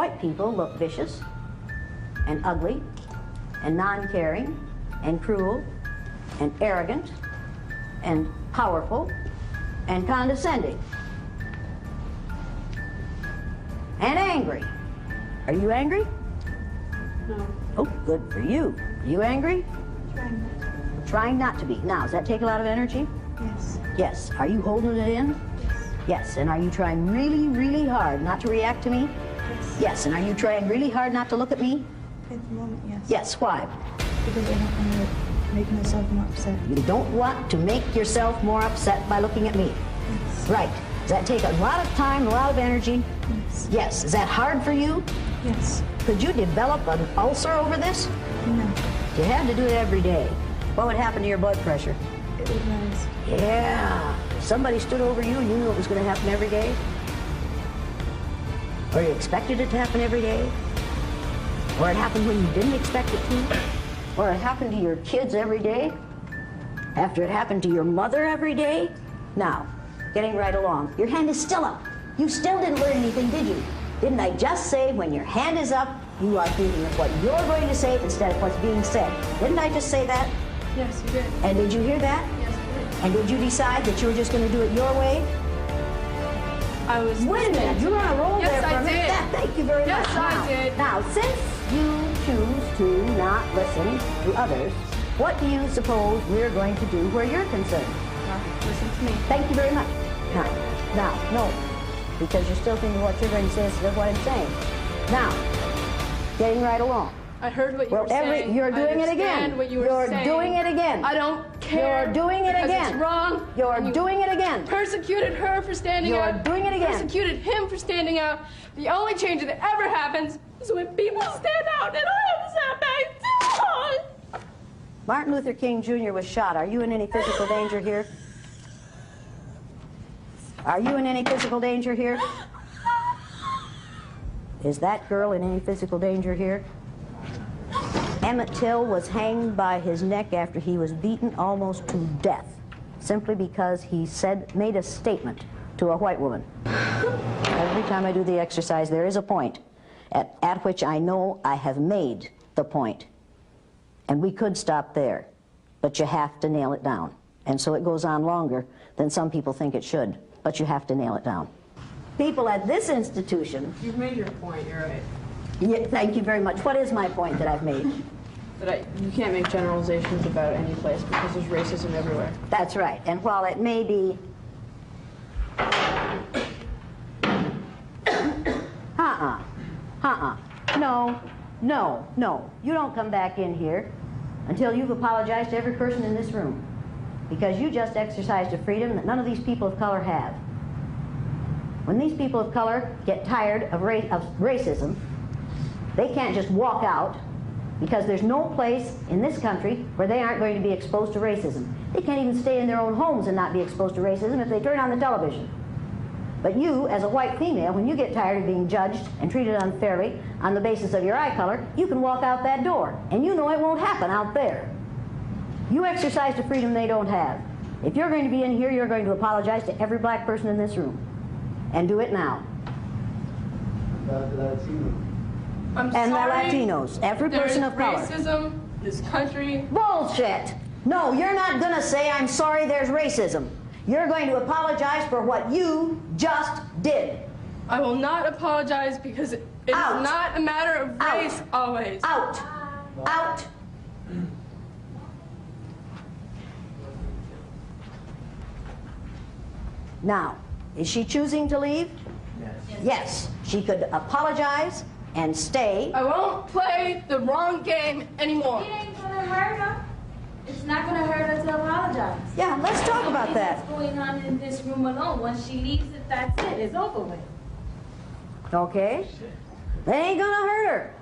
white people look vicious and ugly and non-caring and cruel and arrogant and powerful and condescending and angry. Are you angry? No. Oh, good for you. Are you angry? Trying not to. Trying not to be. Now, does that take a lot of energy? Yes. Yes. Are you holding it in? Yes. Yes. And are you trying really, really hard not to react to me? Yes. Yes. And are you trying really hard not to look at me? At the moment, yes. Yes. Why? Because I don't want to make myself more upset. You don't want to make yourself more upset by looking at me. Yes. Right. Does that take a lot of time, a lot of energy? Yes. Yes. Is that hard for you? Yes. Could you develop an ulcer over this? No. You had to do it every day. What would happen to your blood pressure? It would rise. Yeah. Somebody stood over you and you knew it was going to happen every day? Or you expected it to happen every day? Or it happened when you didn't expect it to? Or it happened to your kids every day? After it happened to your mother every day? Now, getting right along. Your hand is still up. You still didn't learn anything, did you? Didn't I just say when your hand is up, you are thinking of what you're going to say instead of what's being said? Didn't I just say that? Yes, you did. And did you hear that? Yes, I did. And did you decide that you were just going to do it your way? I was. Wait a minute, you're on a roll Yes, there for I a minute. did. Yeah, thank you very Yes, much. I Now- did. Now, since you choose to not listen to others, what do you suppose we're going to do where you're concerned? Listen to me. Thank you very much. Now, no, because you're still thinking what you're going to say instead of what I'm saying. Now, getting right along. I heard what you Well, were saying. you're doing I it again. understand what you were You're saying. doing it again. I don't care. You're doing it because again. It's wrong. You're and you doing it again. Persecuted her for standing You're out. doing it again. Persecuted him for standing out. The only change that ever happens is when people stand out, and I have to stand back too. Martin Luther King Jr. was shot. Are you in any physical danger here? Are you in any physical danger here? Is that girl in any physical danger here? Emmett Till was hanged by his neck after he was beaten almost to death, simply because he made a statement to a white woman. Every time I do the exercise, there is a point at which I know I have made the point. And we could stop there, but you have to nail it down. And so it goes on longer than some people think it should, but you have to nail it down. People at this institution... You've made your point, you're right. Yeah, thank you very much. What is my point that I've made? But you can't make generalizations about any place because there's racism everywhere. That's right. And while it may be... No. You don't come back in here until you've apologized to every person in this room. Because you just exercised a freedom that none of these people of color have. When these people of color get tired of racism, they can't just walk out, because there's no place in this country where they aren't going to be exposed to racism. They can't even stay in their own homes and not be exposed to racism if they turn on the television. But you, as a white female, when you get tired of being judged and treated unfairly on the basis of your eye color, you can walk out that door, and you know it won't happen out there. You exercised a freedom they don't have. If you're going to be in here, you're going to apologize to every black person in this room. And do it now. I'm And the sorry. Latinos, every person of color. Racism in this country. Bullshit! No, you're not going to say, I'm sorry there's racism. You're going to apologize for what you just did. I will not apologize because it is Out. not a matter of race always. Out! Out! Now, is she choosing to leave? Yes. She could apologize and stay. I won't play the wrong game anymore. It ain't gonna hurt her. It's not gonna hurt her to apologize. Yeah, let's talk about that. What's going on in this room alone? Once she leaves it, that's it. It's over with. Okay? That ain't gonna hurt her.